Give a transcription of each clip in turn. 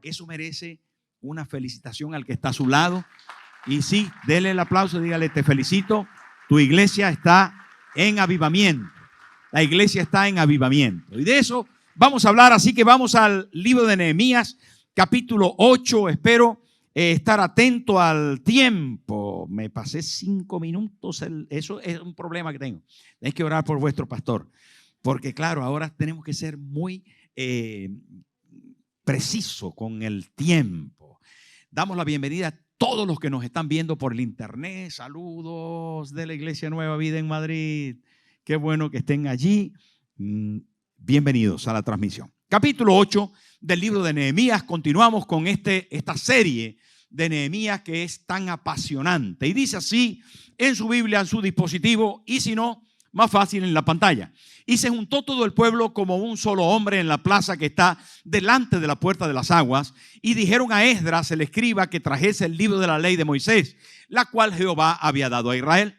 eso merece una felicitación al que está a su lado. Y sí, dele el aplauso, dígale: te felicito, tu iglesia está en avivamiento. La iglesia está en avivamiento. Y de eso vamos a hablar, así que vamos al libro de Nehemías, capítulo 8. Espero estar atento al tiempo. Me pasé 5 minutos. Eso es un problema que tengo. Hay que orar por vuestro pastor. Porque claro, ahora tenemos que ser muy preciso con el tiempo. Damos la bienvenida a todos los que nos están viendo por el internet. Saludos de la Iglesia Nueva Vida en Madrid. Qué bueno que estén allí. Bienvenidos a la transmisión. Capítulo 8 del libro de Nehemías. Continuamos con esta serie de Nehemías que es tan apasionante. Y dice así en su Biblia, en su dispositivo, y si no, más fácil en la pantalla. Y se juntó todo el pueblo como un solo hombre en la plaza que está delante de la puerta de las aguas, y dijeron a Esdras, el escriba, que trajese el libro de la ley de Moisés, la cual Jehová había dado a Israel.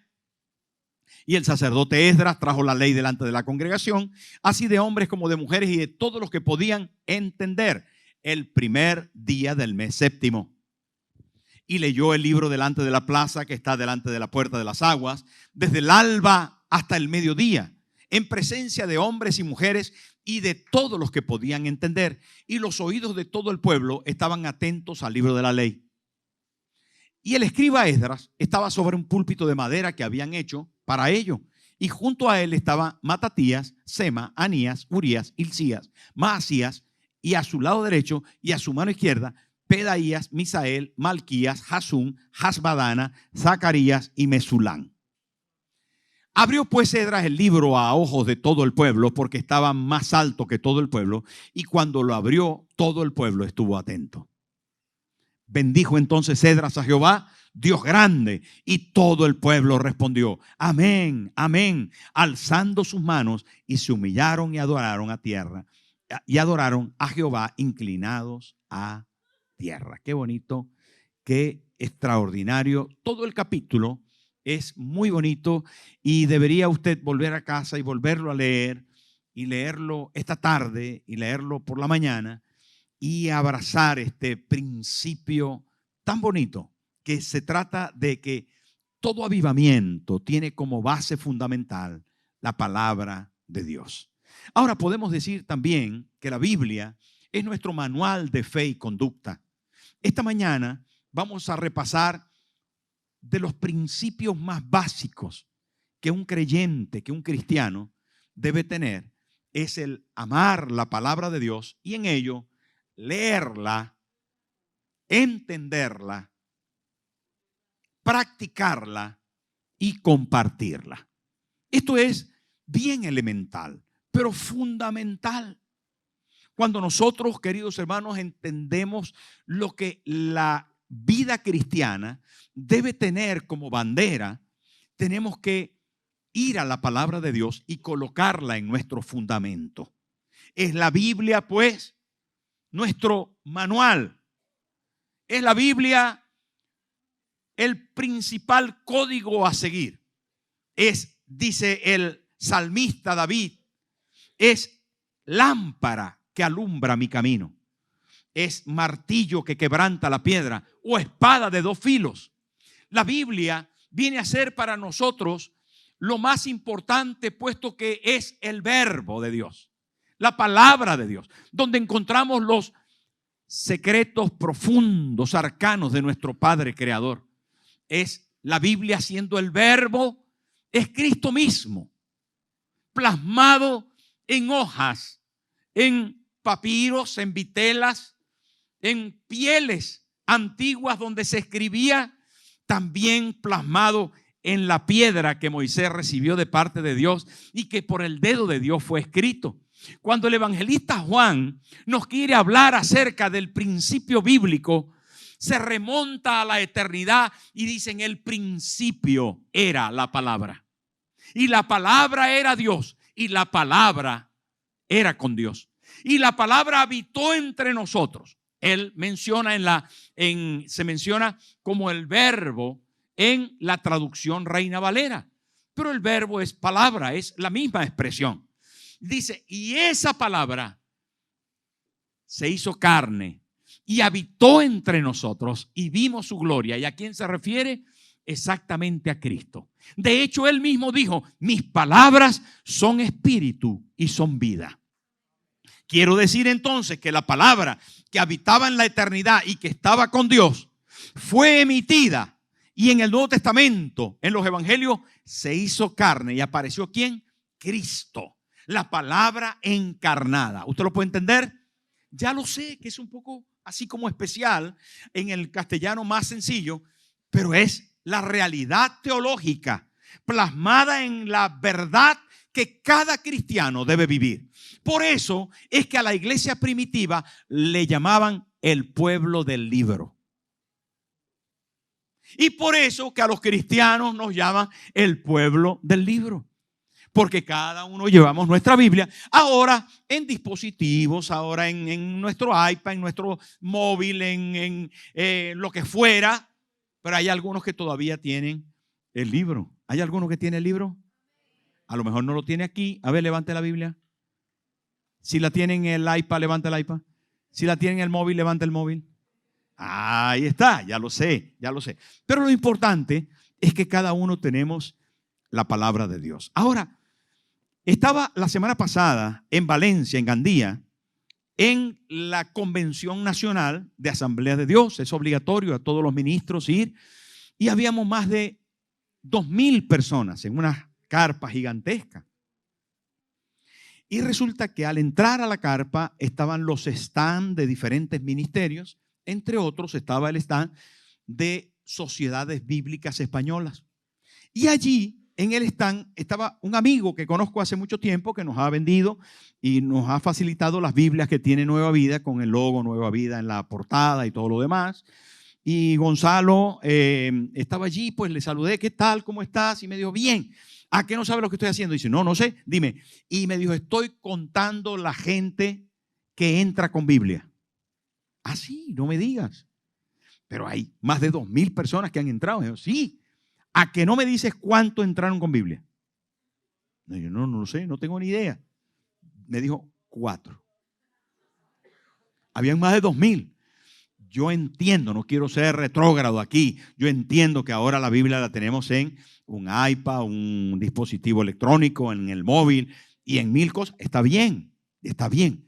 Y el sacerdote Esdras trajo la ley delante de la congregación, así de hombres como de mujeres y de todos los que podían entender, el primer día del mes séptimo. Y leyó el libro delante de la plaza que está delante de la puerta de las aguas, desde el alba hasta el mediodía, en presencia de hombres y mujeres y de todos los que podían entender. Y los oídos de todo el pueblo estaban atentos al libro de la ley. Y el escriba Esdras estaba sobre un púlpito de madera que habían hecho para ello. Y junto a él estaba Matatías, Sema, Anías, Urías, Hilcías, Maasías, y a su lado derecho y a su mano izquierda, Pedaías, Misael, Malquías, Hasún, Hasbadana, Zacarías y Mesulán. Abrió pues Esdras el libro a ojos de todo el pueblo, porque estaba más alto que todo el pueblo, y cuando lo abrió, todo el pueblo estuvo atento. Bendijo entonces Esdras a Jehová, Dios grande, y todo el pueblo respondió: amén, amén, alzando sus manos, y se humillaron y adoraron a tierra, y adoraron a Jehová inclinados a tierra. Qué bonito, qué extraordinario. Todo el capítulo es muy bonito y debería usted volver a casa y volverlo a leer, y leerlo esta tarde y leerlo por la mañana, y abrazar este principio tan bonito, que se trata de que todo avivamiento tiene como base fundamental la palabra de Dios. Ahora podemos decir también que la Biblia es nuestro manual de fe y conducta. Esta mañana vamos a repasar de los principios más básicos que un creyente, que un cristiano debe tener, es el amar la palabra de Dios y en ello leerla, entenderla, practicarla y compartirla. Esto es bien elemental, pero fundamental. Cuando nosotros, queridos hermanos, entendemos lo que la vida cristiana debe tener como bandera, tenemos que ir a la palabra de Dios y colocarla en nuestro fundamento. Es la Biblia, pues, nuestro manual. Es la Biblia el principal código a seguir. Es, dice el salmista David, es lámpara que alumbra mi camino. Es martillo que quebranta la piedra, o espada de 2 filos. La Biblia viene a ser para nosotros lo más importante, puesto que es el verbo de Dios, la palabra de Dios, donde encontramos los secretos profundos, arcanos de nuestro Padre Creador. Es la Biblia siendo el verbo, es Cristo mismo, plasmado en hojas, en papiros, en vitelas, en pieles antiguas donde se escribía, también plasmado en la piedra que Moisés recibió de parte de Dios y que por el dedo de Dios fue escrito. Cuando el evangelista Juan nos quiere hablar acerca del principio bíblico, se remonta a la eternidad y dice: en el principio era la palabra, y la palabra era Dios, y la palabra era con Dios, y la palabra habitó entre nosotros. Él menciona se menciona como el verbo en la traducción Reina Valera, pero el verbo es palabra, es la misma expresión. Dice: y esa palabra se hizo carne y habitó entre nosotros y vimos su gloria. ¿Y a quién se refiere? Exactamente a Cristo. De hecho, él mismo dijo, mis palabras son espíritu y son vida. Quiero decir entonces que la palabra que habitaba en la eternidad y que estaba con Dios fue emitida, y en el Nuevo Testamento, en los evangelios, se hizo carne y apareció ¿quién? Cristo, la palabra encarnada. ¿Usted lo puede entender? Ya lo sé que es un poco así como especial en el castellano más sencillo, pero es la realidad teológica plasmada en la verdad que cada cristiano debe vivir. Por eso es que a la iglesia primitiva le llamaban el pueblo del libro. Y por eso que a los cristianos nos llaman el pueblo del libro. Porque cada uno llevamos nuestra Biblia ahora en dispositivos, ahora en nuestro iPad, en nuestro móvil, en lo que fuera. Pero hay algunos que todavía tienen el libro. ¿Hay alguno que tiene el libro? A lo mejor no lo tiene aquí. A ver, levante la Biblia. Si la tiene en el iPad, levante el iPad. Si la tiene en el móvil, levante el móvil. Ahí está, ya lo sé, ya lo sé. Pero lo importante es que cada uno tenemos la palabra de Dios. Ahora, estaba la semana pasada en Valencia, en Gandía, en la Convención Nacional de Asamblea de Dios. Es obligatorio a todos los ministros ir. Y habíamos más de 2,000 personas en una carpa gigantesca. Y resulta que al entrar a la carpa estaban los stands de diferentes ministerios. Entre otros estaba el stand de Sociedades Bíblicas Españolas. Y allí en el stand estaba un amigo que conozco hace mucho tiempo, que nos ha vendido y nos ha facilitado las Biblias que tiene Nueva Vida, con el logo Nueva Vida en la portada y todo lo demás. Y Gonzalo estaba allí, pues le saludé, ¿qué tal? ¿Cómo estás? Y me dijo, bien. ¿A qué no sabe lo que estoy haciendo? Dice, no sé, dime. Y me dijo, estoy contando la gente que entra con Biblia. Ah, sí, no me digas. Pero hay más de 2,000 personas que han entrado. Yo, sí. ¿A que no me dices cuánto entraron con Biblia? No, yo no lo sé, no tengo ni idea. Me dijo 4. Habían más de 2,000. Yo entiendo, no quiero ser retrógrado aquí. Yo entiendo que ahora la Biblia la tenemos en un iPad, un dispositivo electrónico, en el móvil y en 1,000 cosas. Está bien, está bien.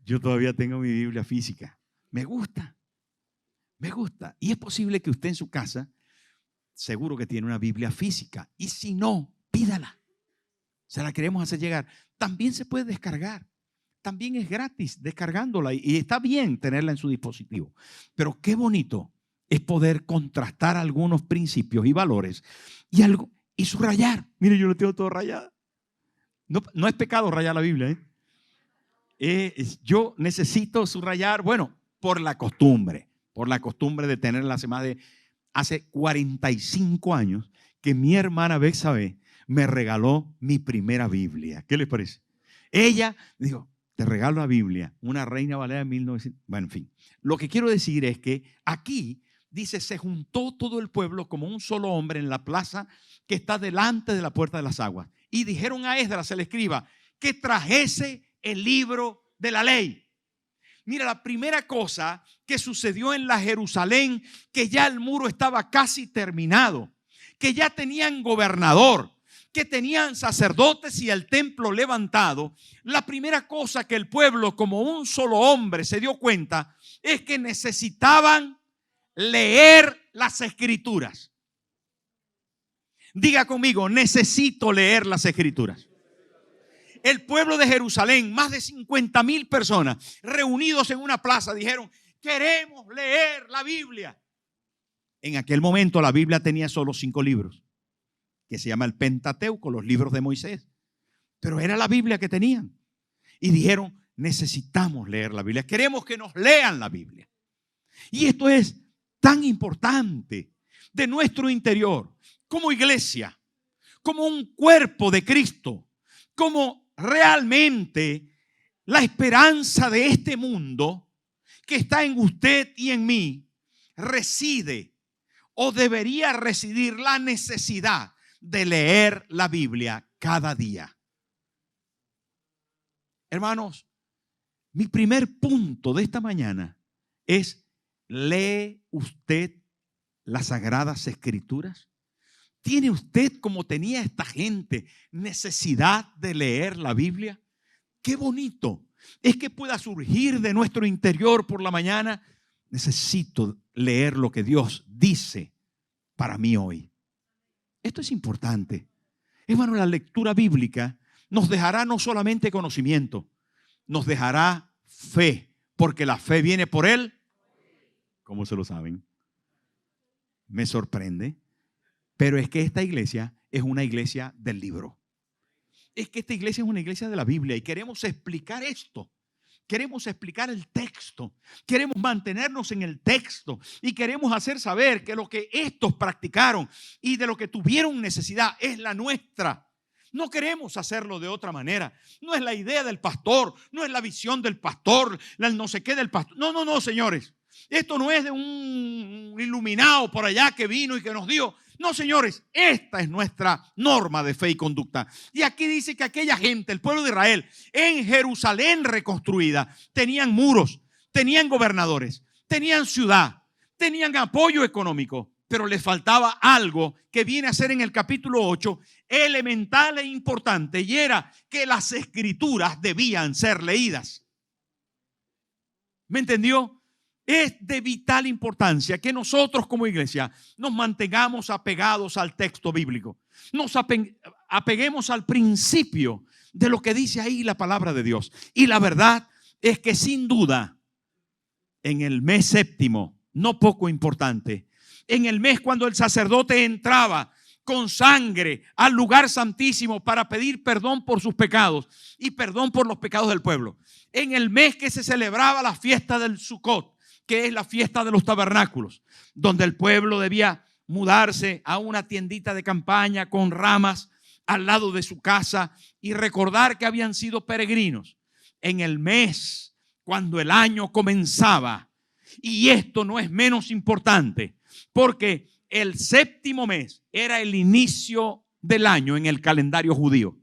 Yo todavía tengo mi Biblia física. Me gusta. Me gusta. Y es posible que usted en su casa, seguro que tiene una Biblia física. Y si no, pídala. Se la queremos hacer llegar. También se puede descargar. También es gratis descargándola. Y está bien tenerla en su dispositivo. Pero qué bonito es poder contrastar algunos principios y valores y subrayar. Mire, yo lo tengo todo rayado. No es pecado rayar la Biblia. Yo necesito subrayar, bueno, por la costumbre de tenerla hace 45 años que mi hermana Bexabe me regaló mi primera Biblia. ¿Qué les parece? Ella dijo, te regalo la Biblia, una Reina Valera de 1900. Bueno, en fin, lo que quiero decir es que aquí dice, se juntó todo el pueblo como un solo hombre en la plaza que está delante de la puerta de las aguas. Y dijeron a Esdras, el escriba, que trajese el libro de la ley. Mira, la primera cosa que sucedió en la Jerusalén, que ya el muro estaba casi terminado, que ya tenían gobernador, que tenían sacerdotes y el templo levantado, la primera cosa que el pueblo como un solo hombre se dio cuenta es que necesitaban leer las escrituras. Diga conmigo, necesito leer las escrituras. El pueblo de Jerusalén, más de 50,000 personas reunidos en una plaza, dijeron, queremos leer la Biblia. En aquel momento la Biblia tenía solo 5 libros, que se llama el Pentateuco, los libros de Moisés. Pero era la Biblia que tenían. Y dijeron, necesitamos leer la Biblia, queremos que nos lean la Biblia. Y esto es tan importante de nuestro interior, como iglesia, como un cuerpo de Cristo, como realmente la esperanza de este mundo que está en usted y en mí reside o debería residir la necesidad de leer la Biblia cada día. Hermanos, Mi primer punto de esta mañana es: ¿lee usted las Sagradas Escrituras? ¿Tiene usted, como tenía esta gente, necesidad de leer la Biblia? Qué bonito es que pueda surgir de nuestro interior por la mañana: necesito leer lo que Dios dice para mí hoy. Esto es importante. Hermano, la lectura bíblica nos dejará no solamente conocimiento, nos dejará fe, porque la fe viene por él. ¿Cómo se lo saben? Me sorprende. Pero es que esta iglesia es una iglesia del libro. Es que esta iglesia es una iglesia de la Biblia y queremos explicar esto. Queremos explicar el texto. Queremos mantenernos en el texto y queremos hacer saber que lo que estos practicaron y de lo que tuvieron necesidad es la nuestra. No queremos hacerlo de otra manera. No es la idea del pastor, no es la visión del pastor, el no sé qué del pastor. No, señores. Esto no es de un iluminado por allá que vino y que nos dio. No, señores, esta es nuestra norma de fe y conducta. Y aquí dice que aquella gente, el pueblo de Israel, en Jerusalén reconstruida, tenían muros, tenían gobernadores, tenían ciudad, tenían apoyo económico, pero les faltaba algo que viene a ser en el capítulo 8 elemental e importante, y era que las escrituras debían ser leídas. ¿Me entendió? Es de vital importancia que nosotros como iglesia nos mantengamos apegados al texto bíblico. Nos apeguemos al principio de lo que dice ahí la palabra de Dios. Y la verdad es que sin duda, en el mes séptimo, no poco importante, en el mes cuando el sacerdote entraba con sangre al lugar santísimo para pedir perdón por sus pecados y perdón por los pecados del pueblo, en el mes que se celebraba la fiesta del Sucot, que es la fiesta de los tabernáculos, donde el pueblo debía mudarse a una tiendita de campaña con ramas al lado de su casa y recordar que habían sido peregrinos. En el mes cuando el año comenzaba, y esto no es menos importante, porque el séptimo mes era el inicio del año en el calendario judío.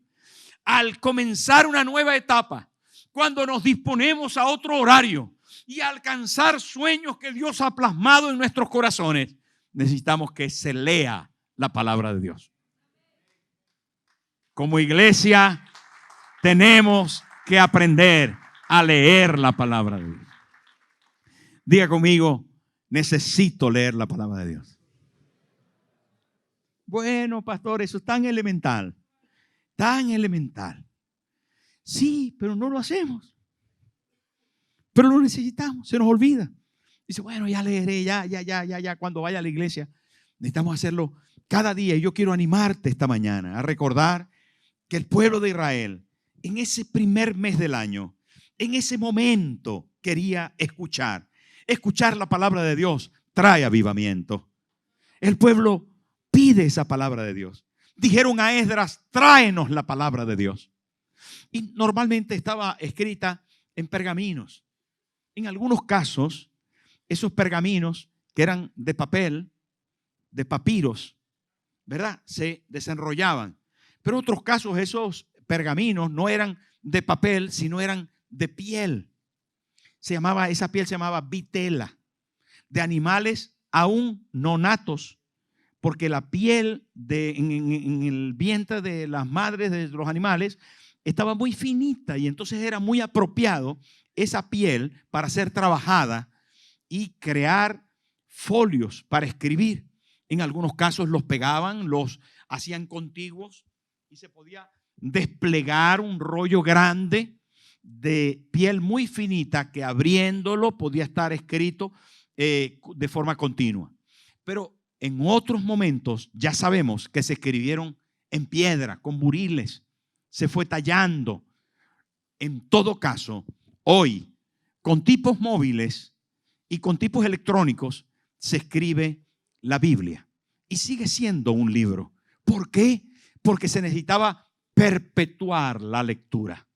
Al comenzar una nueva etapa, cuando nos disponemos a otro horario y alcanzar sueños que Dios ha plasmado en nuestros corazones, necesitamos que se lea la palabra de Dios. Como iglesia tenemos que aprender a leer la palabra de Dios. Diga conmigo: necesito leer la palabra de Dios. Bueno, pastor, eso es tan elemental. Tan elemental. Sí, pero no lo hacemos. Pero lo necesitamos, se nos olvida. Dice, bueno, ya leeré, ya, cuando vaya a la iglesia. Necesitamos hacerlo cada día. Y yo quiero animarte esta mañana a recordar que el pueblo de Israel, en ese primer mes del año, en ese momento quería escuchar la palabra de Dios. Trae avivamiento. El pueblo pide esa palabra de Dios. Dijeron a Esdras, tráenos la palabra de Dios. Y normalmente estaba escrita en pergaminos. En algunos casos, esos pergaminos que eran de papel, de papiros, ¿verdad?, se desenrollaban. Pero en otros casos esos pergaminos no eran de papel, sino eran de piel. Esa piel se llamaba vitela, de animales aún no natos, porque la piel en el vientre de las madres de los animales estaba muy finita y entonces era muy apropiado esa piel para ser trabajada y crear folios para escribir. En algunos casos los pegaban, los hacían contiguos y se podía desplegar un rollo grande de piel muy finita que abriéndolo podía estar escrito de forma continua. Pero en otros momentos ya sabemos que se escribieron en piedra, con buriles, se fue tallando. En todo caso, hoy, con tipos móviles y con tipos electrónicos, se escribe la Biblia. Y sigue siendo un libro. ¿Por qué? Porque se necesitaba perpetuar la lectura.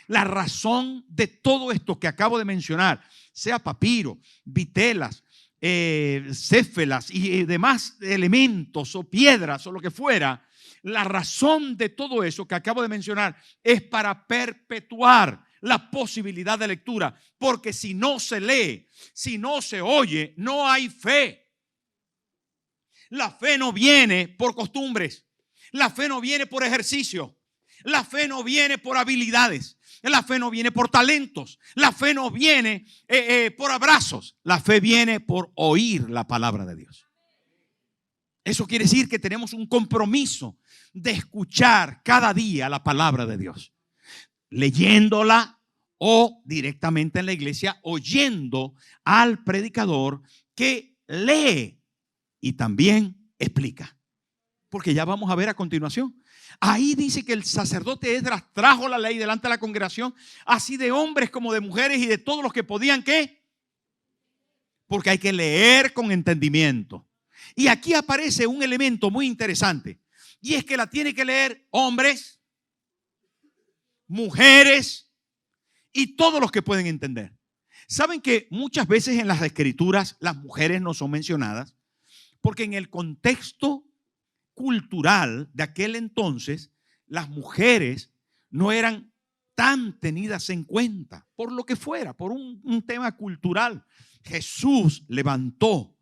La razón de todo esto que acabo de mencionar, sea papiro, vitelas, céfelas y demás elementos o piedras o lo que fuera, la razón de todo eso que acabo de mencionar es para perpetuar la posibilidad de lectura, porque si no se lee, si no se oye, no hay fe. La fe no viene por costumbres, la fe no viene por ejercicio, la fe no viene por habilidades, la fe no viene por talentos, la fe no viene por abrazos, la fe viene por oír la palabra de Dios. Eso quiere decir que tenemos un compromiso de escuchar cada día la palabra de Dios, leyéndola o directamente en la iglesia, oyendo al predicador que lee y también explica. Porque ya vamos a ver a continuación. Ahí dice que el sacerdote Esdras trajo la ley delante de la congregación, así de hombres como de mujeres y de todos los que podían, ¿qué? Porque hay que leer con entendimiento. Y aquí aparece un elemento muy interesante, y es que la tiene que leer hombres, mujeres y todos los que pueden entender. ¿Saben que muchas veces en las escrituras las mujeres no son mencionadas? Porque en el contexto cultural de aquel entonces, las mujeres no eran tan tenidas en cuenta, por lo que fuera, por un tema cultural. Jesús levantó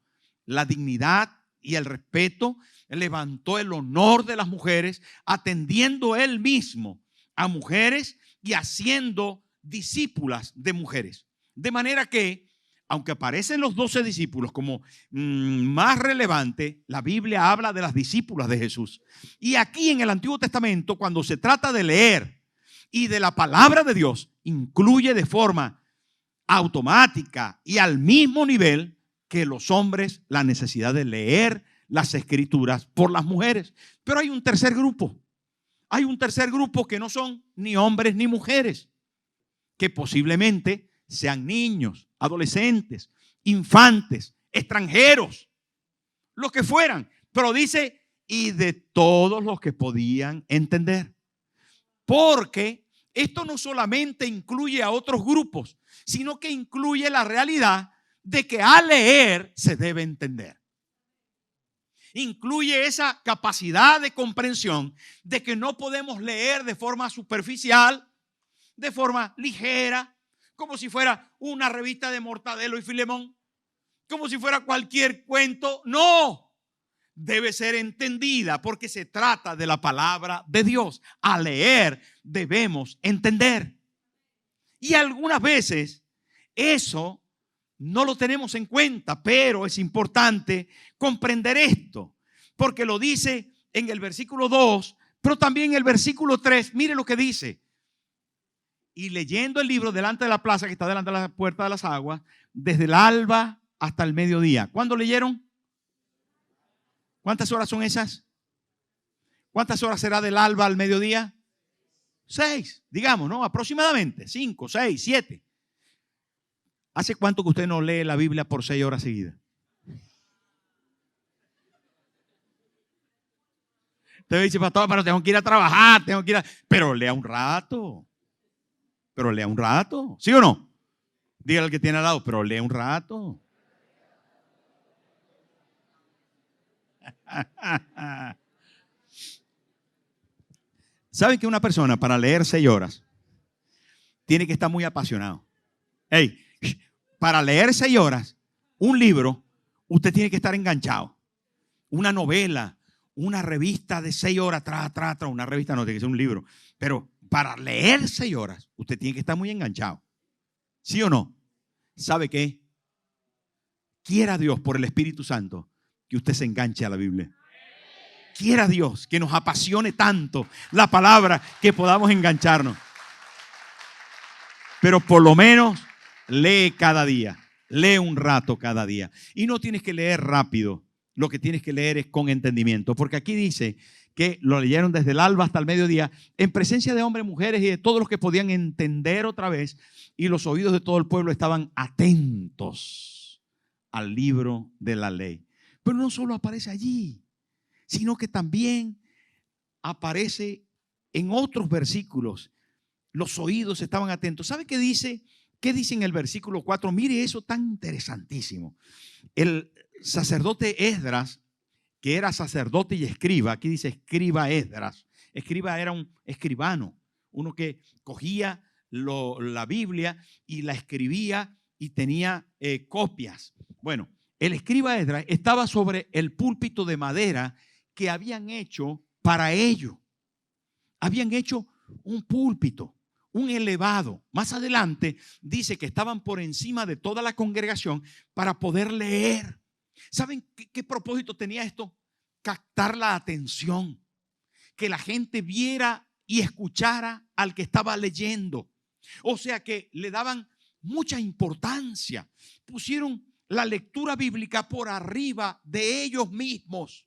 la dignidad y el respeto, levantó el honor de las mujeres, atendiendo él mismo a mujeres y haciendo discípulas de mujeres. De manera que, aunque aparecen los 12 discípulos como más relevante, la Biblia habla de las discípulas de Jesús. Y aquí en el Antiguo Testamento, cuando se trata de leer y de la palabra de Dios, incluye de forma automática y al mismo nivel que los hombres la necesidad de leer las escrituras por las mujeres. Pero hay un tercer grupo. Hay un tercer grupo que no son ni hombres ni mujeres, que posiblemente sean niños, adolescentes, infantes, extranjeros, los que fueran. Pero dice, y de todos los que podían entender. Porque esto no solamente incluye a otros grupos, sino que incluye la realidad de que al leer se debe entender. Incluye esa capacidad de comprensión de que no podemos leer de forma superficial, de forma ligera, como si fuera una revista de Mortadelo y Filemón, como si fuera cualquier cuento. No, debe ser entendida porque se trata de la palabra de Dios. Al leer debemos entender. Y algunas veces eso no lo tenemos en cuenta, pero es importante comprender esto, porque lo dice en el versículo 2, pero también en el versículo 3. Mire lo que dice. Y leyendo el libro delante de la plaza que está delante de la puerta de las aguas, desde el alba hasta el mediodía. ¿Cuándo leyeron? ¿Cuántas horas son esas? ¿Cuántas horas será del alba al mediodía? 6, digamos, ¿no? Aproximadamente 5, 6, 7. ¿Hace cuánto que usted no lee la Biblia por 6 horas seguidas? Usted dice, pastor, pero tengo que ir a trabajar, pero lea un rato. Pero lea un rato, ¿sí o no? Dígale al que tiene al lado, pero lea un rato. ¿Saben que una persona para leer 6 horas tiene que estar muy apasionado? Hey, para leer 6 horas un libro, usted tiene que estar enganchado. Una novela, una revista de 6 horas, una revista no tiene que ser un libro, pero para leer 6 horas, usted tiene que estar muy enganchado. ¿Sí o no? ¿Sabe qué? Quiera Dios por el Espíritu Santo que usted se enganche a la Biblia. Quiera Dios que nos apasione tanto la palabra que podamos engancharnos. Pero por lo menos lee cada día. Lee un rato cada día. Y no tienes que leer rápido. Lo que tienes que leer es con entendimiento. Porque aquí dice que lo leyeron desde el alba hasta el mediodía, en presencia de hombres, mujeres y de todos los que podían entender otra vez. Y los oídos de todo el pueblo estaban atentos al libro de la ley. Pero no solo aparece allí, sino que también aparece en otros versículos. Los oídos estaban atentos. ¿Sabe qué dice? ¿Qué dice en el versículo 4? Mire eso tan interesantísimo. El sacerdote Esdras, que era sacerdote y escriba, aquí dice escriba Esdras. Escriba era un escribano, uno que cogía la Biblia y la escribía y tenía copias. Bueno, el escriba Esdras estaba sobre el púlpito de madera que habían hecho para ello. Habían hecho un púlpito, un elevado. Más adelante dice que estaban por encima de toda la congregación para poder leer. ¿Saben qué propósito tenía esto? Captar la atención, que la gente viera y escuchara al que estaba leyendo. O sea que le daban mucha importancia. Pusieron la lectura bíblica por arriba de ellos mismos.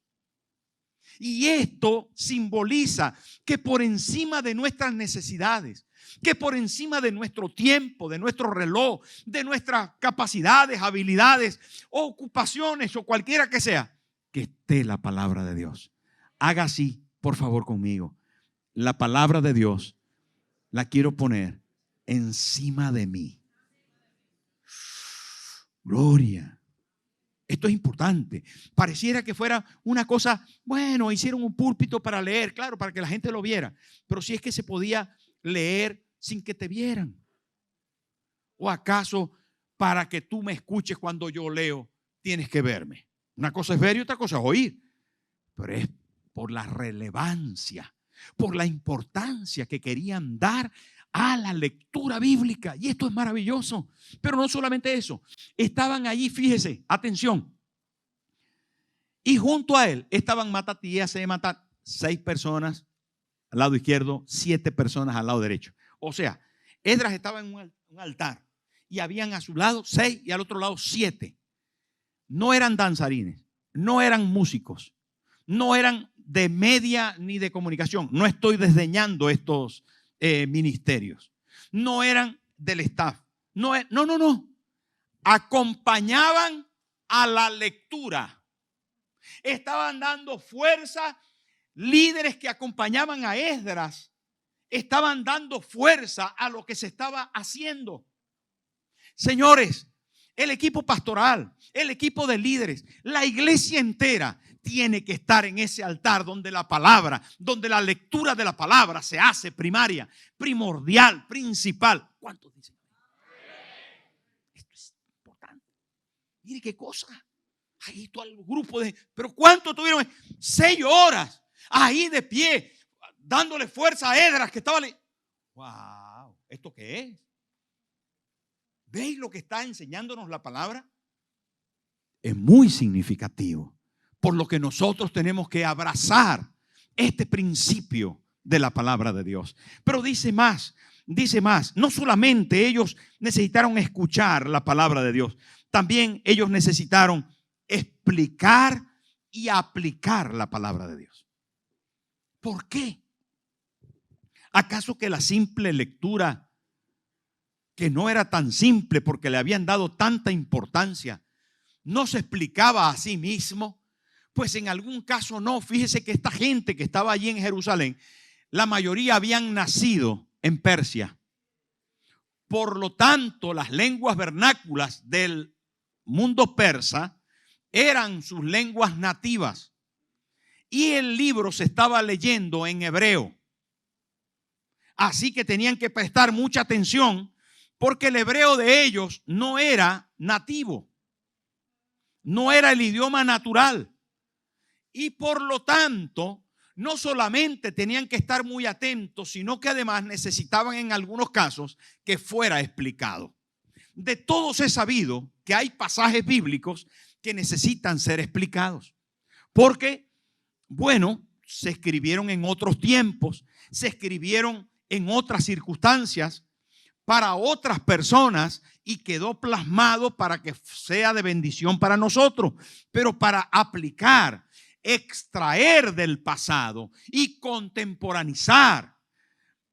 Y esto simboliza que por encima de nuestras necesidades, que por encima de nuestro tiempo, de nuestro reloj, de nuestras capacidades, habilidades, ocupaciones o cualquiera que sea, que esté la palabra de Dios. Haga así, por favor, conmigo. La palabra de Dios la quiero poner encima de mí. Gloria. Esto es importante. Pareciera que fuera una cosa, bueno, hicieron un púlpito para leer, claro, para que la gente lo viera. Pero si es que se podía leer sin que te vieran. ¿O acaso para que tú me escuches cuando yo leo, tienes que verme? Una cosa es ver y otra cosa es oír. Pero es por la relevancia, por la importancia que querían dar a la lectura bíblica. Y esto es maravilloso. Pero no solamente eso. Estaban allí, fíjese, atención. Y junto a él estaban Matatías, 6 personas al lado izquierdo, 7 personas al lado derecho. O sea, Esdras estaba en un altar y habían a su lado 6 y al otro lado 7. No eran danzarines, no eran músicos, no eran de media ni de comunicación. No estoy desdeñando estos ministerios. No eran del staff. No. Acompañaban a la lectura. Estaban dando fuerza. Líderes que acompañaban a Esdras estaban dando fuerza a lo que se estaba haciendo. Señores, el equipo pastoral, el equipo de líderes, la iglesia entera tiene que estar en ese altar donde la palabra, donde la lectura de la palabra se hace primaria, primordial, principal. ¿Cuántos dicen? Esto es importante. Mire qué cosa. Ahí todo el grupo pero ¿cuánto tuvieron? 6 horas ahí de pie, dándole fuerza a Esdras que estaba. Wow, ¿esto qué es? ¿Veis lo que está enseñándonos la palabra? Es muy significativo. Por lo que nosotros tenemos que abrazar este principio de la palabra de Dios. Pero dice más, no solamente ellos necesitaron escuchar la palabra de Dios, también ellos necesitaron explicar y aplicar la palabra de Dios. ¿Por qué? ¿Acaso que la simple lectura, que no era tan simple porque le habían dado tanta importancia, no se explicaba a sí mismo? Pues en algún caso no. Fíjese que esta gente que estaba allí en Jerusalén, la mayoría habían nacido en Persia. Por lo tanto, las lenguas vernáculas del mundo persa eran sus lenguas nativas. Y el libro se estaba leyendo en hebreo. Así que tenían que prestar mucha atención porque el hebreo de ellos no era nativo. No era el idioma natural. Y por lo tanto, no solamente tenían que estar muy atentos, sino que además necesitaban en algunos casos que fuera explicado. De todos he sabido que hay pasajes bíblicos que necesitan ser explicados. Porque, bueno, se escribieron en otros tiempos, se escribieron en otras circunstancias para otras personas y quedó plasmado para que sea de bendición para nosotros. Pero para aplicar, extraer del pasado y contemporaneizar,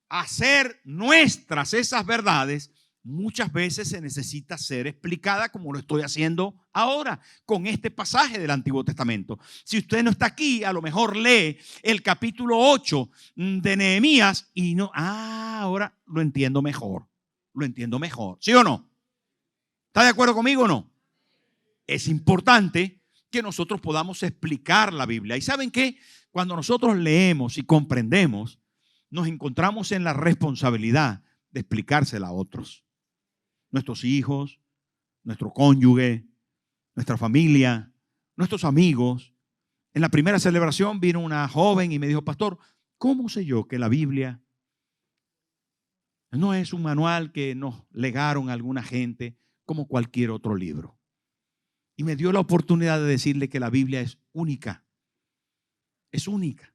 hacer nuestras esas verdades, muchas veces se necesita ser explicada, como lo estoy haciendo ahora con este pasaje del Antiguo Testamento. Si usted no está aquí, a lo mejor lee el capítulo 8 de Nehemías y no, ahora lo entiendo mejor. Lo entiendo mejor. ¿Sí o no? ¿Está de acuerdo conmigo o no? Es importante que nosotros podamos explicar la Biblia. ¿Y saben qué? Cuando nosotros leemos y comprendemos, nos encontramos en la responsabilidad de explicársela a otros. Nuestros hijos, nuestro cónyuge, nuestra familia, nuestros amigos. En la primera celebración vino una joven y me dijo: pastor, ¿cómo sé yo que la Biblia no es un manual que nos legaron a alguna gente como cualquier otro libro? Y me dio la oportunidad de decirle que la Biblia es única. Es única.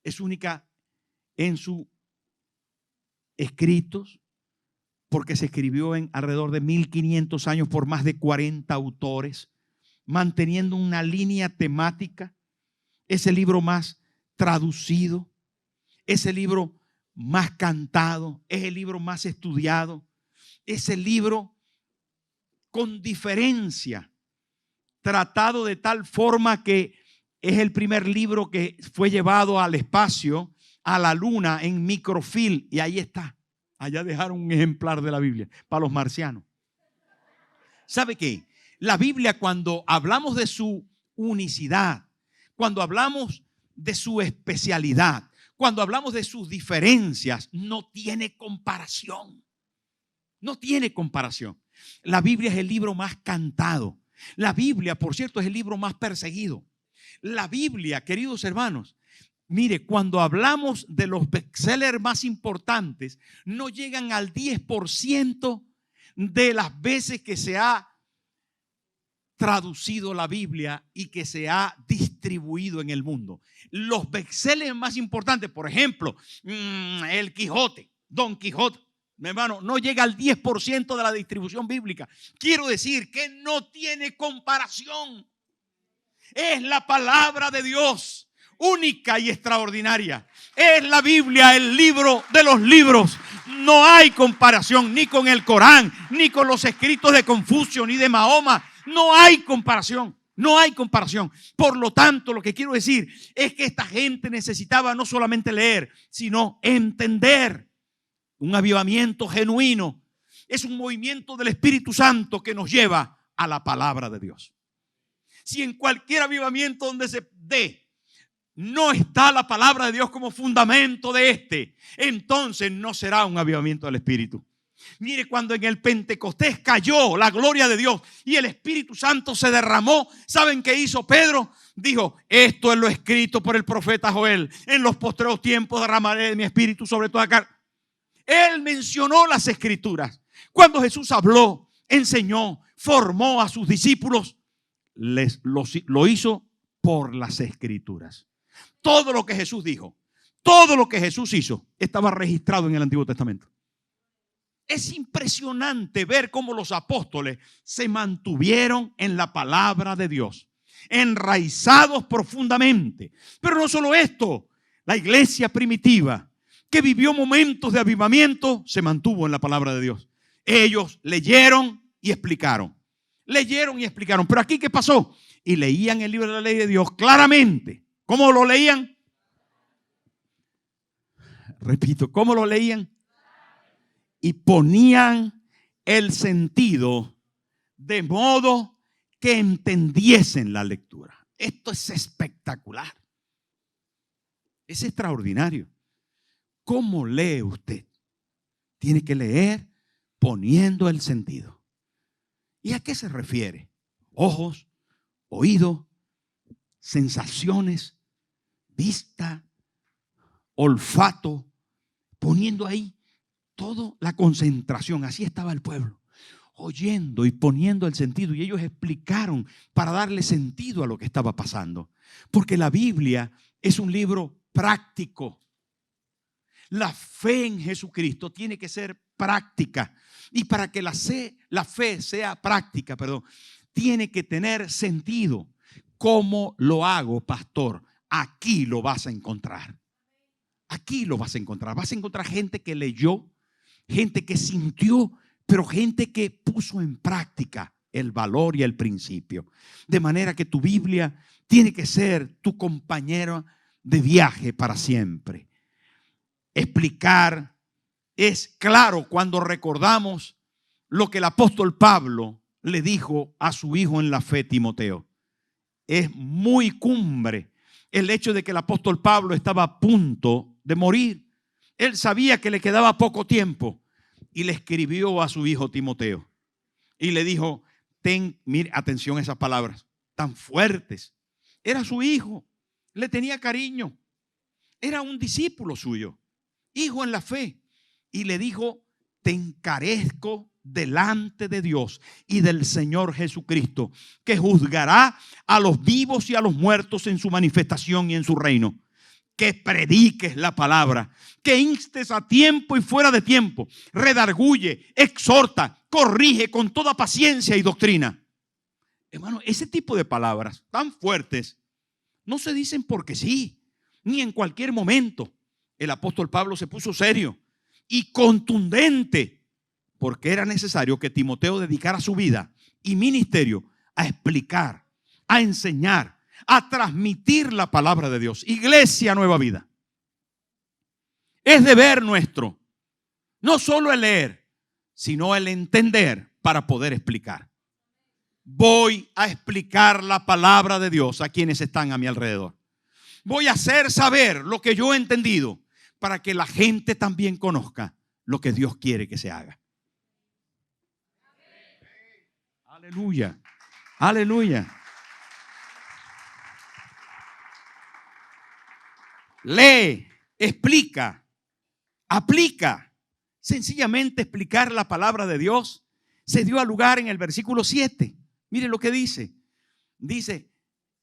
Es única en sus escritos, porque se escribió en alrededor de 1500 años por más de 40 autores, manteniendo una línea temática. Es el libro más traducido, es el libro más cantado, es el libro más estudiado, es el libro con diferencia tratado de tal forma que es el primer libro que fue llevado al espacio, a la luna, en microfilm, y ahí está. Allá dejaron un ejemplar de la Biblia para los marcianos. ¿Sabe qué? La Biblia, cuando hablamos de su unicidad, cuando hablamos de su especialidad, cuando hablamos de sus diferencias, no tiene comparación. No tiene comparación. La Biblia es el libro más cantado. La Biblia, por cierto, es el libro más perseguido. La Biblia, queridos hermanos, mire, cuando hablamos de los bestsellers más importantes, no llegan al 10% de las veces que se ha traducido la Biblia y que se ha distribuido en el mundo. Los bestsellers más importantes, por ejemplo, El Quijote, Don Quijote, mi hermano, no llega al 10% de la distribución bíblica. Quiero decir que no tiene comparación. Es la palabra de Dios, única y extraordinaria. Es la Biblia, el libro de los libros. No hay comparación ni con el Corán, ni con los escritos de Confucio, ni de Mahoma. No hay comparación. No hay comparación. Por lo tanto, lo que quiero decir es que esta gente necesitaba no solamente leer, sino entender. Un avivamiento genuino es un movimiento del Espíritu Santo que nos lleva a la palabra de Dios. Si en cualquier avivamiento donde se dé no está la palabra de Dios como fundamento de este, entonces no será un avivamiento del Espíritu. Mire, cuando en el Pentecostés cayó la gloria de Dios y el Espíritu Santo se derramó, ¿saben qué hizo Pedro? Dijo: esto es lo escrito por el profeta Joel: en los postreros tiempos derramaré de mi espíritu sobre toda carne. Él mencionó las escrituras. Cuando Jesús habló, enseñó, formó a sus discípulos, lo hizo por las escrituras. Todo lo que Jesús dijo, todo lo que Jesús hizo, estaba registrado en el Antiguo Testamento. Es impresionante ver cómo los apóstoles se mantuvieron en la palabra de Dios, enraizados profundamente. Pero no solo esto, la iglesia primitiva, que vivió momentos de avivamiento, se mantuvo en la palabra de Dios. Ellos leyeron y explicaron. Leyeron y explicaron. Pero aquí, ¿qué pasó? Y leían el libro de la ley de Dios claramente. ¿Cómo lo leían? Repito, ¿cómo lo leían? Y ponían el sentido de modo que entendiesen la lectura. Esto es espectacular. Es extraordinario. ¿Cómo lee usted? Tiene que leer poniendo el sentido. ¿Y a qué se refiere? Ojos, oído, sensaciones, vista, olfato, poniendo ahí toda la concentración. Así estaba el pueblo, oyendo y poniendo el sentido. Y ellos explicaron para darle sentido a lo que estaba pasando. Porque la Biblia es un libro práctico. La fe en Jesucristo tiene que ser práctica. Y para que la fe sea práctica, tiene que tener sentido. ¿Cómo lo hago, pastor? Aquí lo vas a encontrar. Aquí lo vas a encontrar. Vas a encontrar gente que leyó, gente que sintió, pero gente que puso en práctica el valor y el principio. De manera que tu Biblia tiene que ser tu compañero de viaje para siempre. Explicar es claro cuando recordamos lo que el apóstol Pablo le dijo a su hijo en la fe, Timoteo. Es muy cumbre el hecho de que el apóstol Pablo estaba a punto de morir. Él sabía que le quedaba poco tiempo y le escribió a su hijo Timoteo y le dijo, mire, atención a esas palabras tan fuertes. Era su hijo, le tenía cariño, era un discípulo suyo, hijo en la fe, y le dijo, te encarezco delante de Dios y del Señor Jesucristo, que juzgará a los vivos y a los muertos en su manifestación y en su reino. Que prediques la palabra, que instes a tiempo y fuera de tiempo, redarguye, exhorta, corrige con toda paciencia y doctrina. Hermano, ese tipo de palabras tan fuertes no se dicen porque sí, ni en cualquier momento. El apóstol Pablo se puso serio y contundente, porque era necesario que Timoteo dedicara su vida y ministerio a explicar, a enseñar, a transmitir la palabra de Dios. Iglesia Nueva Vida, es deber nuestro no solo el leer, sino el entender para poder explicar. Voy a explicar la palabra de Dios a quienes están a mi alrededor. Voy a hacer saber lo que yo he entendido para que la gente también conozca lo que Dios quiere que se haga. Aleluya, aleluya. Lee, explica, aplica. Sencillamente explicar la palabra de Dios se dio a lugar en el versículo 7. Mire lo que dice. Dice,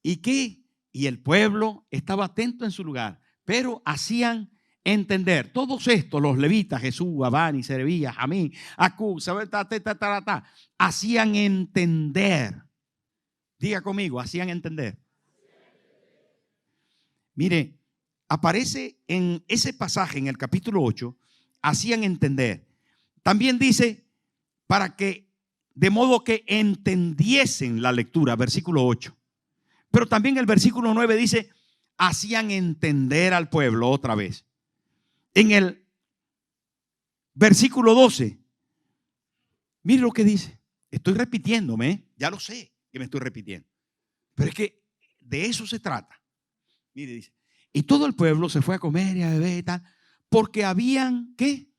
¿y qué? Y el pueblo estaba atento en su lugar, pero hacían entender. Todos estos, los levitas, Jesús, Abani, Serebías, Jamín, Acú, hacían entender. Diga conmigo, hacían entender. Mire, aparece en ese pasaje, en el capítulo 8, hacían entender. También dice, para que, de modo que entendiesen la lectura, versículo 8. Pero también el versículo 9 dice, hacían entender al pueblo otra vez. En el versículo 12, mire lo que dice. Estoy repitiéndome, ya lo sé que me estoy repitiendo. Pero es que de eso se trata. Mire, dice, y todo el pueblo se fue a comer y a beber y tal, porque habían, ¿qué?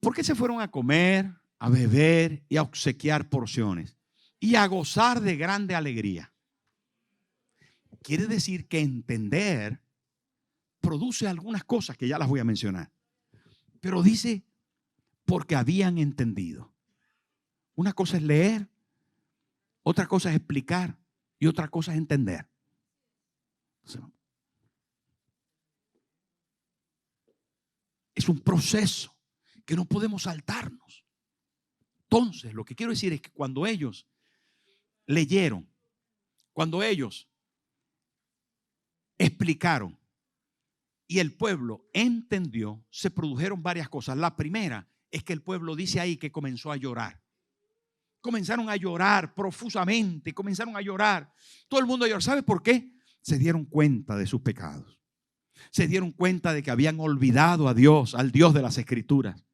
¿Por qué se fueron a comer, a beber y a obsequiar porciones y a gozar de grande alegría? Quiere decir que entender produce algunas cosas que ya las voy a mencionar. Pero dice, porque habían entendido. Una cosa es leer, otra cosa es explicar y otra cosa es entender. Es un proceso que no podemos saltarnos. Entonces, lo que quiero decir es que cuando ellos leyeron, cuando ellos explicaron y el pueblo entendió, se produjeron varias cosas. La primera es que el pueblo dice ahí que comenzó a llorar. Comenzaron a llorar profusamente, comenzaron a llorar. Todo el mundo lloró. ¿Sabe por qué? Se dieron cuenta de sus pecados. Se dieron cuenta de que habían olvidado a Dios, al Dios de las Escrituras.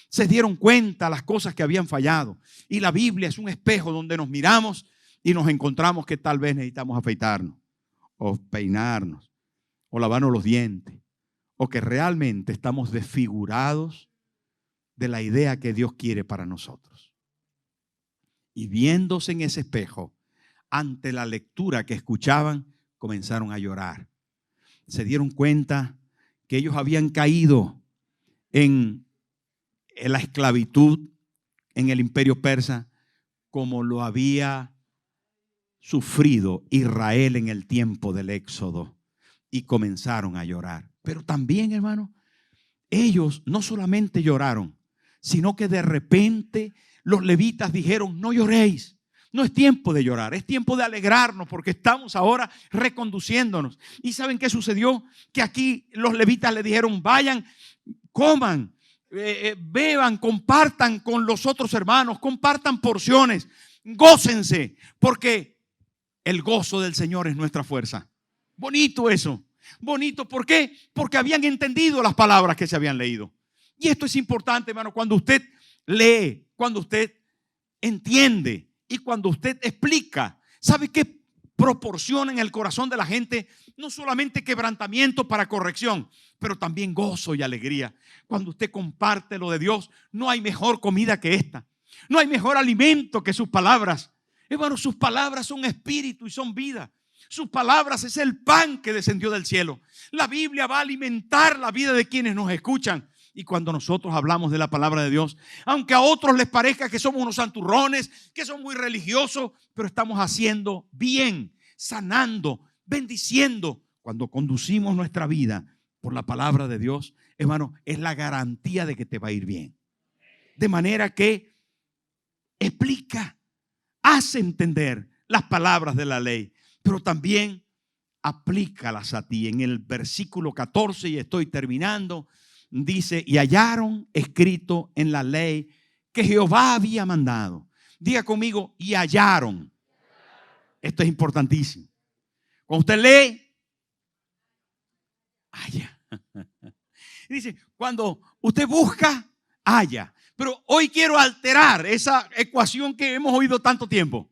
Se dieron cuenta de las cosas que habían fallado. Y la Biblia es un espejo donde nos miramos y nos encontramos que tal vez necesitamos afeitarnos, o peinarnos, o lavarnos los dientes, o que realmente estamos desfigurados de la idea que Dios quiere para nosotros. Y viéndose en ese espejo, ante la lectura que escuchaban, comenzaron a llorar. Se dieron cuenta que ellos habían caído en la esclavitud en el imperio persa, como lo había sufrido Israel en el tiempo del Éxodo, y comenzaron a llorar. Pero también, hermano, ellos no solamente lloraron, sino que de repente los levitas dijeron, no lloréis. No es tiempo de llorar, es tiempo de alegrarnos porque estamos ahora reconduciéndonos. ¿Y saben qué sucedió? Que aquí los levitas le dijeron, vayan, coman, beban, compartan con los otros hermanos, compartan porciones, gócense, porque el gozo del Señor es nuestra fuerza. Bonito eso, bonito. ¿Por qué? Porque habían entendido las palabras que se habían leído. Y esto es importante, hermano, cuando usted lee, cuando usted entiende y cuando usted explica, ¿sabe qué proporciona en el corazón de la gente no solamente quebrantamiento para corrección, pero también gozo y alegría. Cuando usted comparte lo de Dios, no hay mejor comida que esta. No hay mejor alimento que sus palabras. Hermano, sus palabras son espíritu y son vida. Sus palabras es el pan que descendió del cielo. La Biblia va a alimentar la vida de quienes nos escuchan. Y cuando nosotros hablamos de la palabra de Dios, aunque a otros les parezca que somos unos santurrones, que son muy religiosos, pero estamos haciendo bien, sanando, bendiciendo. Cuando conducimos nuestra vida por la palabra de Dios, hermano, es la garantía de que te va a ir bien. De manera que explica, hace entender las palabras de la ley, pero también aplícalas a ti. En el versículo 14, y estoy terminando, dice: y hallaron escrito en la ley que Jehová había mandado. Diga conmigo: y hallaron. Esto es importantísimo. Cuando usted lee, halla. Dice, cuando usted busca, halla. Pero hoy quiero alterar esa ecuación que hemos oído tanto tiempo.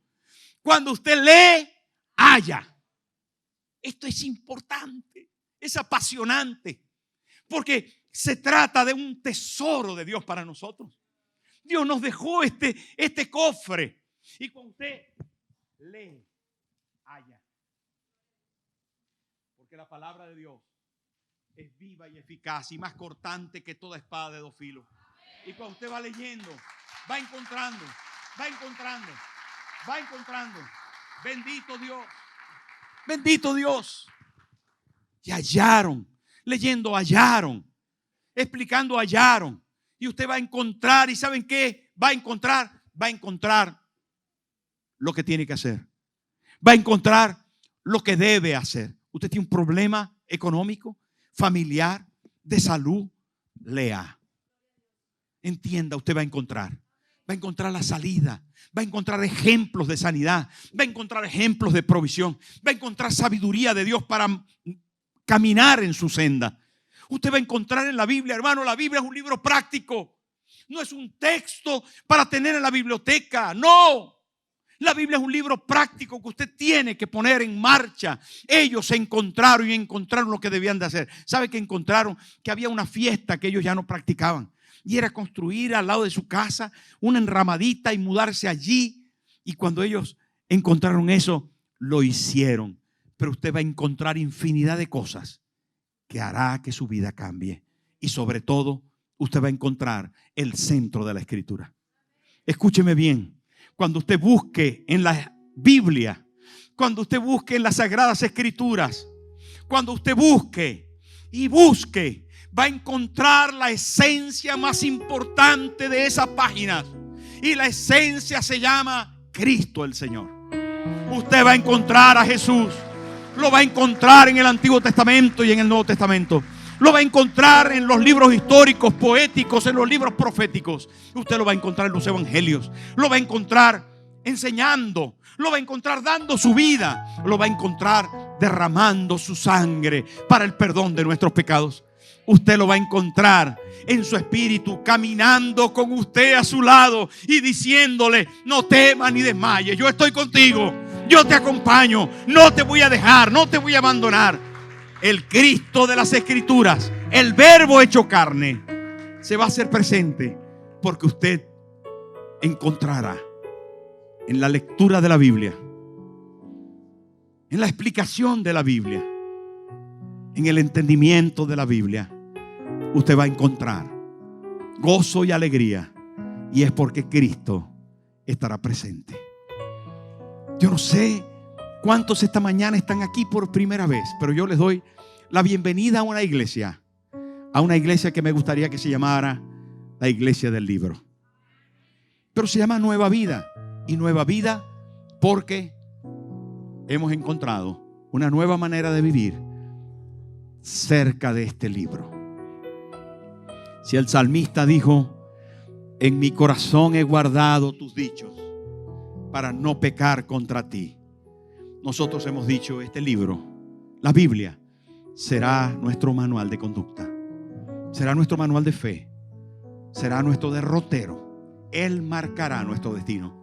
Cuando usted lee, halla. Esto es importante, es apasionante, porque se trata de un tesoro de Dios para nosotros. Dios nos dejó este cofre. Y cuando usted lee, halla. Porque la palabra de Dios es viva y eficaz y más cortante que toda espada de dos filos. Y cuando usted va leyendo, va encontrando. Bendito Dios. Bendito Dios. Y hallaron. Leyendo hallaron. Explicando hallaron. Y usted va a encontrar. ¿Y saben qué? Va a encontrar lo que tiene que hacer. Va a encontrar lo que debe hacer. Usted tiene un problema económico, familiar, de salud, lea. Entienda, usted va a encontrar la salida, va a encontrar ejemplos de sanidad, va a encontrar ejemplos de provisión, va a encontrar sabiduría de Dios para caminar en su senda. Usted va a encontrar en la Biblia, hermano, la Biblia es un libro práctico, no es un texto para tener en la biblioteca, no. La Biblia es un libro práctico que usted tiene que poner en marcha. Ellos se encontraron y encontraron lo que debían de hacer. ¿Sabe qué encontraron? Que había una fiesta que ellos ya no practicaban. Y era construir al lado de su casa una enramadita y mudarse allí. Y cuando ellos encontraron eso, lo hicieron. Pero usted va a encontrar infinidad de cosas que hará que su vida cambie. Y sobre todo, usted va a encontrar el centro de la Escritura. Escúcheme bien. Cuando usted busque en la Biblia, cuando usted busque en las Sagradas Escrituras, cuando usted busque, va a encontrar la esencia más importante de esas páginas. Y la esencia se llama Cristo el Señor. Usted va a encontrar a Jesús. Lo va a encontrar en el Antiguo Testamento y en el Nuevo Testamento. Lo va a encontrar en los libros históricos, poéticos, en los libros proféticos. Usted lo va a encontrar en los evangelios. Lo va a encontrar enseñando. Lo va a encontrar dando su vida. Lo va a encontrar derramando su sangre para el perdón de nuestros pecados. Usted lo va a encontrar en su espíritu, caminando con usted a su lado y diciéndole: no temas ni desmayes, yo estoy contigo, yo te acompaño, no te voy a dejar, no te voy a abandonar. El Cristo de las Escrituras, el Verbo hecho carne, se va a hacer presente, porque usted encontrará en la lectura de la Biblia, en la explicación de la Biblia, en el entendimiento de la Biblia, usted va a encontrar gozo y alegría, y es porque Cristo estará presente. Yo no sé cuántos esta mañana están aquí por primera vez, pero yo les doy la bienvenida a una iglesia que me gustaría que se llamara la iglesia del libro. Pero se llama Nueva Vida, y Nueva Vida porque hemos encontrado una nueva manera de vivir cerca de este libro. Si el salmista dijo: en mi corazón he guardado tus dichos para no pecar contra ti, nosotros hemos dicho: este libro, la Biblia, será nuestro manual de conducta, será nuestro manual de fe, será nuestro derrotero. Él marcará nuestro destino.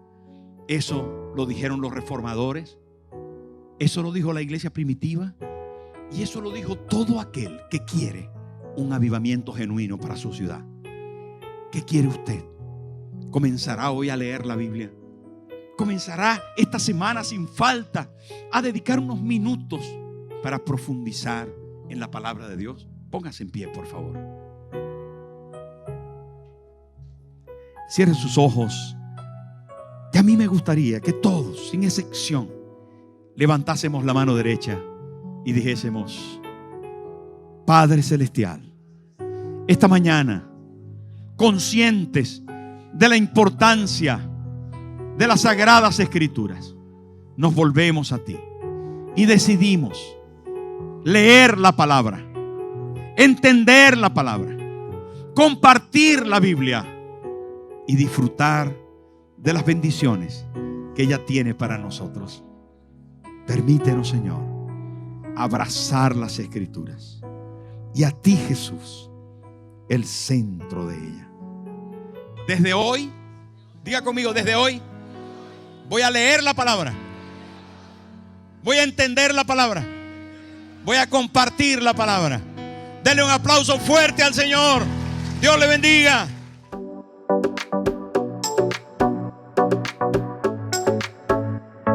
Eso lo dijeron los reformadores, eso lo dijo la iglesia primitiva, Y eso lo dijo todo aquel que quiere un avivamiento genuino para su ciudad. ¿Qué quiere usted? ¿Comenzará hoy a leer la Biblia? ¿Comenzará esta semana sin falta a dedicar unos minutos para profundizar en la palabra de Dios? Póngase en pie, por favor. Cierre sus ojos. Y a mí me gustaría que todos, sin excepción, levantásemos la mano derecha y dijésemos: Padre Celestial, esta mañana, conscientes de la importancia de las Sagradas Escrituras, nos volvemos a ti y decidimos leer la palabra, entender la palabra, compartir la Biblia y disfrutar de las bendiciones que ella tiene para nosotros. Permítenos, Señor, abrazar las Escrituras y a ti, Jesús, el centro de ella. Desde hoy, diga conmigo, desde hoy voy a leer la palabra, voy a entender la palabra, voy a compartir la palabra. Denle un aplauso fuerte al Señor. Dios le bendiga.